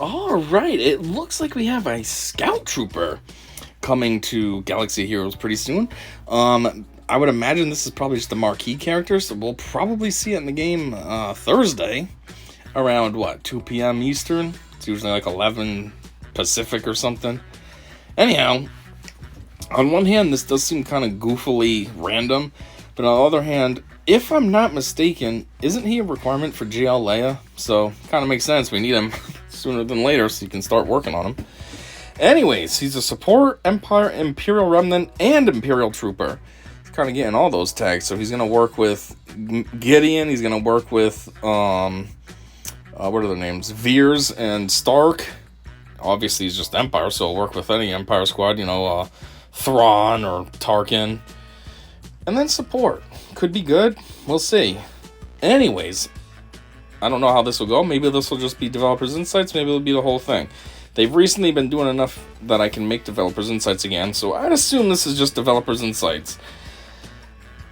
All right, it looks like we have a Scout Trooper coming to Galaxy Heroes pretty soon. I would imagine this is probably just a marquee character, so we'll probably see it in the game Thursday around, 2 p.m. Eastern? It's usually like 11 Pacific or something. Anyhow, on one hand, this does seem kind of goofily random, but on the other hand, if I'm not mistaken, isn't he a requirement for GL Leia? So, kind of makes sense. We need him sooner than later so you can start working on him. Anyways, he's a support, Empire, Imperial Remnant, and Imperial Trooper. He's kind of getting all those tags. So he's going to work with Gideon. He's going to work with, what are their names? Veers and Stark. Obviously, he's just Empire, so he'll work with any Empire squad. Thrawn or Tarkin. And then support. Could be good. We'll see. Anyways, I don't know how this will go. Maybe this will just be Developers Insights. Maybe it'll be the whole thing. They've recently been doing enough that I can make Developers Insights again, so I'd assume this is just Developers Insights.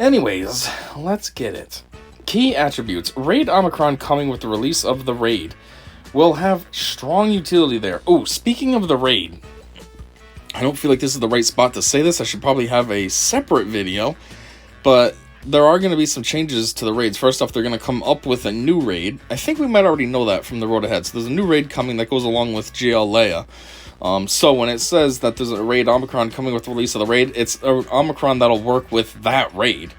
Anyways, let's get it. Key attributes. Raid Omicron coming with the release of the raid. Will have strong utility there. Oh, speaking of the raid, I don't feel like this is the right spot to say this. I should probably have a separate video, but there are going to be some changes to the raids. First off, they're going to come up with a new raid. I think we might already know that from the road ahead. So there's a new raid coming that goes along with GL Leia. So when it says that there's a raid Omicron coming with the release of the raid, it's an Omicron that'll work with that raid.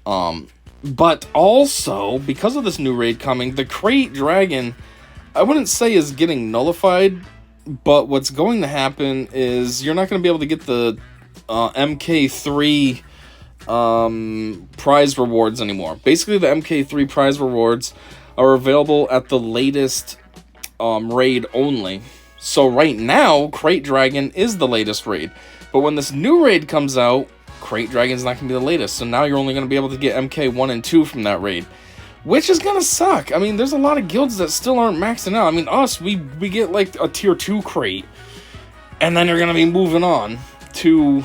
But also, because of this new raid coming, the Krayt Dragon, I wouldn't say is getting nullified, but what's going to happen is you're not going to be able to get the MK3 prize rewards anymore. Basically, the MK3 prize rewards are available at the latest raid only. So right now, Krayt Dragon is the latest raid. But when this new raid comes out, Krayt Dragon's not going to be the latest. So now you're only going to be able to get MK1 and 2 from that raid, which is going to suck. I mean, there's a lot of guilds that still aren't maxing out. I mean, we get like a tier 2 Krayt, and then you're going to be moving on to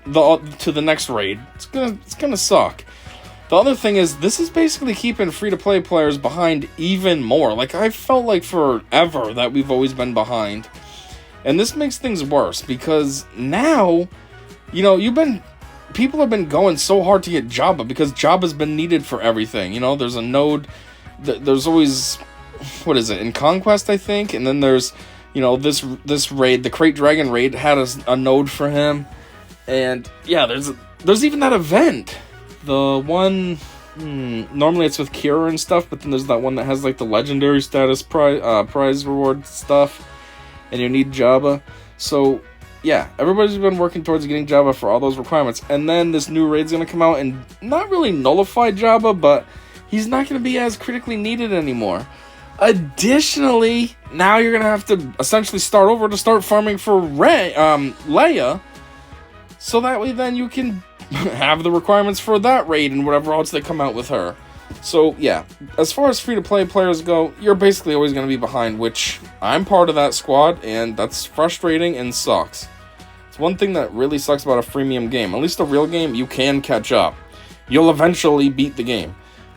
the next raid. It's gonna suck. The other thing is, this is basically keeping free-to-play players behind even more. Like, I felt like forever that we've always been behind. And this makes things worse, because now, people have been going so hard to get Jabba, because Jabba's been needed for everything. There's a node, there's always, in Conquest, I think, and then there's, this raid, the Krayt Dragon raid, had a node for him. And yeah, there's even that event. The one, normally it's with Kira and stuff, but then there's that one that has like the legendary status prize reward stuff, and you need Jabba. So yeah, everybody's been working towards getting Jabba for all those requirements. And then this new raid's gonna come out and not really nullify Jabba, but he's not gonna be as critically needed anymore. Additionally, now you're gonna have to essentially start over to start farming for Leia. So that way then you can have the requirements for that raid and whatever else they come out with her. So yeah, as far as free-to-play players go, you're basically always going to be behind, which I'm part of that squad, and that's frustrating and sucks. It's one thing that really sucks about a freemium game. At least a real game, you can catch up. You'll eventually beat the game.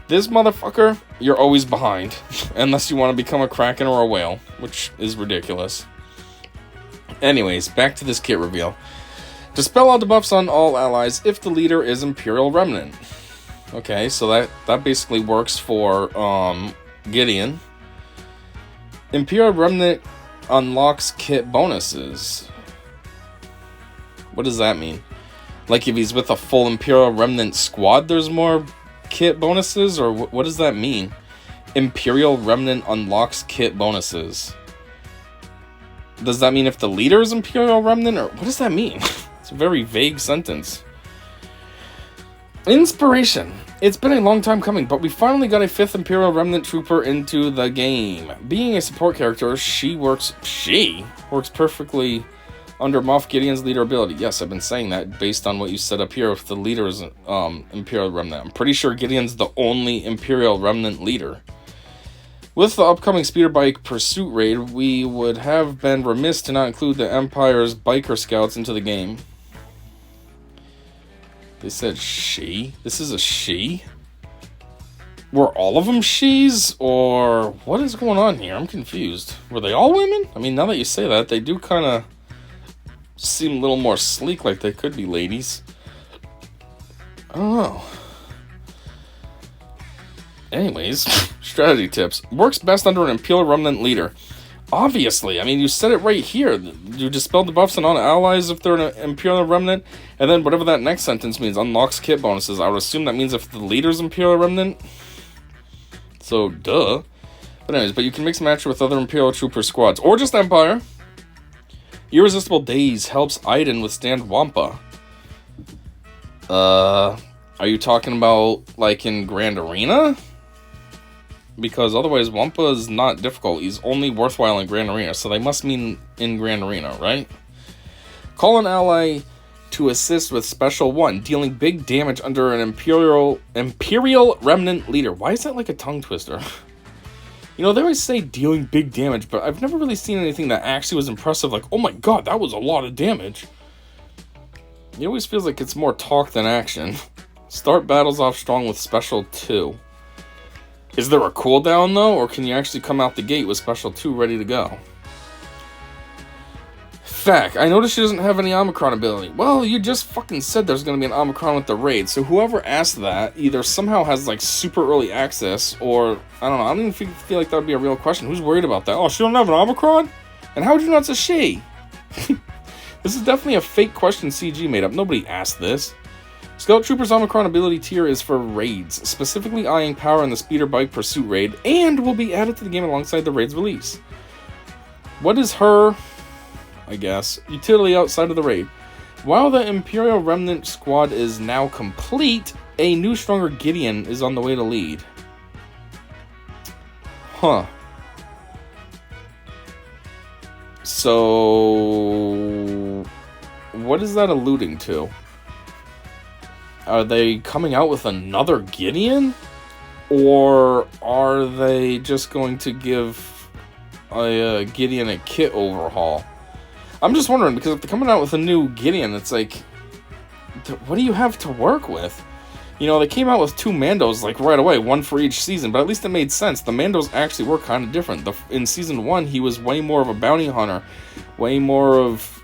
This motherfucker, you're always behind. Unless you want to become a Kraken or a whale, which is ridiculous. Anyways, back to this kit reveal. Dispel all debuffs on all allies if the leader is Imperial Remnant. Okay, so that basically works for Gideon. Imperial Remnant unlocks kit bonuses. What does that mean? Like if he's with a full Imperial Remnant squad, there's more kit bonuses? Or what does that mean? Imperial Remnant unlocks kit bonuses. Does that mean if the leader is Imperial Remnant? Or what does that mean? It's a very vague sentence. Inspiration. It's been a long time coming, but we finally got a 5th Imperial Remnant Trooper into the game. Being a support character, she works perfectly under Moff Gideon's leader ability. Yes, I've been saying that based on what you set up here with the leader is Imperial Remnant. I'm pretty sure Gideon's the only Imperial Remnant leader. With the upcoming speeder bike pursuit raid, we would have been remiss to not include the Empire's biker scouts into the game. They said she? This is a she? were all of them she's, or what is going on here? I'm confused. Were they all women? I mean, now that you say that, they do kind of seem a little more sleek, like they could be ladies. I don't know. Anyways, strategy tips. Works best under an Imperial Remnant leader. Obviously, I mean, you said it right here. You dispel debuffs on all allies if they're an Imperial Remnant, and then whatever that next sentence means, unlocks kit bonuses. I would assume that means if the leader's Imperial Remnant. So, duh. But anyways, but you can mix and match with other Imperial Trooper squads, or just Empire. Irresistible Daze helps Iden withstand Wampa. Are you talking about, like, in Grand Arena? Because otherwise, Wampa is not difficult. He's only worthwhile in Grand Arena, so they must mean in Grand Arena, right? Call an ally to assist with Special 1, dealing big damage under an Imperial Remnant leader. Why is that like a tongue twister? You know, they always say dealing big damage, but I've never really seen anything that actually was impressive, like, oh my god, that was a lot of damage. It always feels like it's more talk than action. Start battles off strong with Special 2. Is there a cooldown, though, or can you actually come out the gate with Special 2 ready to go? Fact, I noticed she doesn't have any Omicron ability. Well, you just fucking said there's going to be an Omicron with the raid, so whoever asked that either somehow has, like, super early access, or, I don't know, I don't even feel like that would be a real question. Who's worried about that? Oh, she don't have an Omicron? And how would you know it's a she? This is definitely a fake question CG made up. Nobody asked this. Scout Trooper's Omicron ability tier is for raids, specifically eyeing power in the Speeder Bike Pursuit raid, and will be added to the game alongside the raid's release. What is her, I guess, utility outside of the raid? While the Imperial Remnant squad is now complete, a new, stronger Gideon is on the way to lead. Huh. So, what is that alluding to? Are they coming out with another Gideon? Or are they just going to give a Gideon a kit overhaul? I'm just wondering, because if they're coming out with a new Gideon, it's like, what do you have to work with? You know, they came out with 2 Mandos, like, right away, one for each season, but at least it made sense. The Mandos actually were kind of different. In Season 1, he was way more of a bounty hunter, way more of,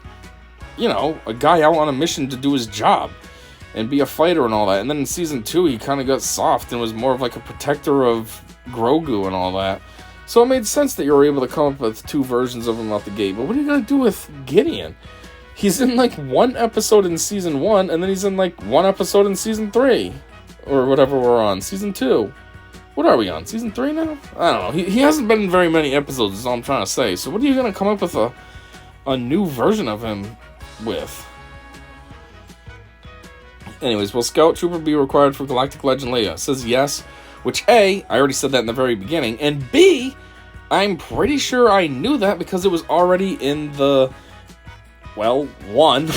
you know, a guy out on a mission to do his job and be a fighter and all that. And then in Season 2, he kind of got soft and was more of like a protector of Grogu and all that. So it made sense that you were able to come up with 2 versions of him out the gate. But what are you going to do with Gideon? He's in like 1 episode in Season 1, and then he's in like 1 episode in Season 3. Or whatever we're on. Season 2. What are we on? Season 3 now? I don't know. He hasn't been in very many episodes, is all I'm trying to say. So what are you going to come up with a new version of him with? Anyways, will Scout Trooper be required for Galactic Legend Leia? It says yes, which A, I already said that in the very beginning, and B, I'm pretty sure I knew that because it was already in the, well, 1,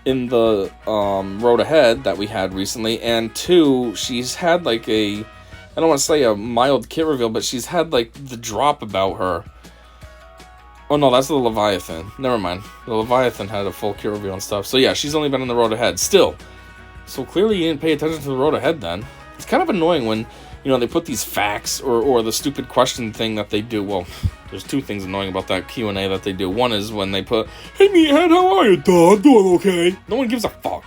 in the Road Ahead that we had recently, and 2, she's had like I don't want to say a mild kit reveal, but she's had like the drop about her. Oh no, that's the Leviathan. Never mind. The Leviathan had a full kit reveal and stuff. So yeah, she's only been in the Road Ahead. Still. So clearly you didn't pay attention to the Road Ahead then. It's kind of annoying when, you know, they put these facts or the stupid question thing that they do. Well, there's 2 things annoying about that Q&A that they do. One is when they put, hey meathead, how are you, dog? Doing okay. No one gives a fuck.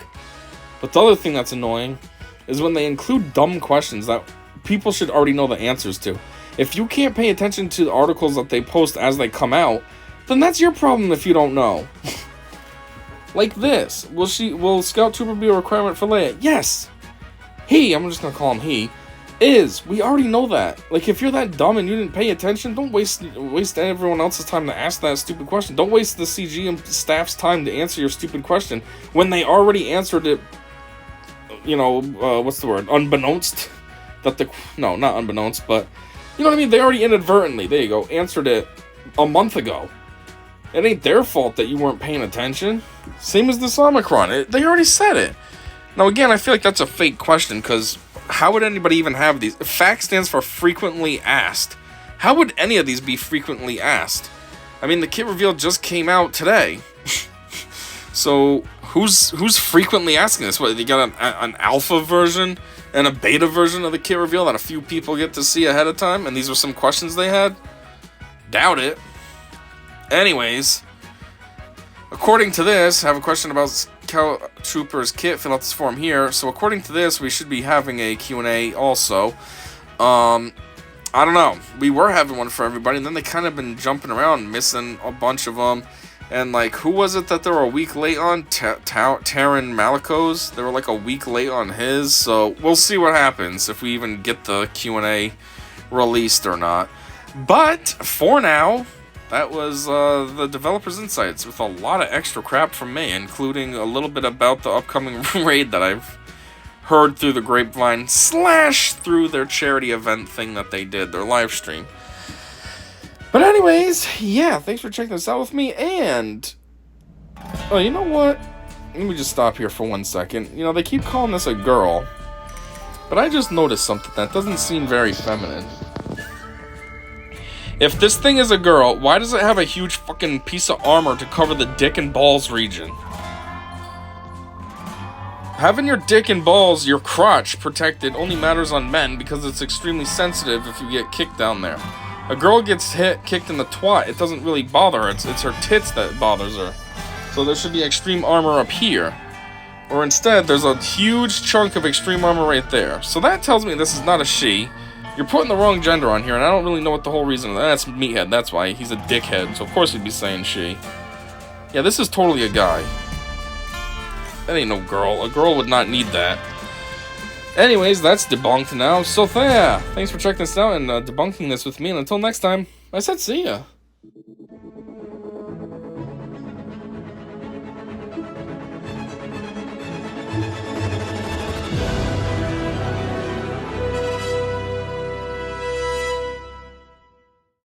But the other thing that's annoying is when they include dumb questions that people should already know the answers to. If you can't pay attention to the articles that they post as they come out, then that's your problem if you don't know. Like this. Will Scout Trooper be a requirement for Leia? Yes. He, I'm just gonna call him he, is. We already know that. Like, if you're that dumb and you didn't pay attention, don't waste everyone else's time to ask that stupid question. Don't waste the CG and staff's time to answer your stupid question when they already answered it, you know, what's the word? Unbeknownst? No, not unbeknownst, but, you know what I mean? They already inadvertently, there you go, answered it a month ago. It ain't their fault that you weren't paying attention. Same as this Omicron. They already said it. Now, again, I feel like that's a fake question, because how would anybody even have these? FAQ stands for frequently asked. How would any of these be frequently asked? I mean, the kit reveal just came out today. So, who's frequently asking this? What, they got an alpha version? and a beta version of the kit reveal that a few people get to see ahead of time, and these are some questions they had? Doubt it. Anyways, according to this, I have a question about Scout Trooper's kit. Fill out this form here. So according to this, we should be having a Q&A also. I don't know. We were having one for everybody, and then they kind of been jumping around, missing a bunch of them. And, like, who was it that they were a week late on? Taron Malikos? They were, like, a week late on his. So we'll see what happens if we even get the Q&A released or not. But for now, that was the developer's insights with a lot of extra crap from me, including a little bit about the upcoming raid that I've heard through the grapevine / through their charity event thing that they did, their live stream. But anyways, yeah, thanks for checking this out with me, and oh, you know what? Let me just stop here for 1 second. You know, they keep calling this a girl, but I just noticed something that doesn't seem very feminine. If this thing is a girl, why does it have a huge fucking piece of armor to cover the dick and balls region? Having your dick and balls, your crotch, protected only matters on men because it's extremely sensitive if you get kicked down there. A girl gets kicked in the twat, it doesn't really bother her, it's her tits that bothers her. So there should be extreme armor up here. Or instead, there's a huge chunk of extreme armor right there. So that tells me this is not a she. You're putting the wrong gender on here, and I don't really know what the whole reason is. That's Meathead, that's why. He's a dickhead, so of course he'd be saying she. Yeah, this is totally a guy. That ain't no girl. A girl would not need that. Anyways, that's debunked now. So yeah, thanks for checking this out and debunking this with me. And until next time, I said see ya.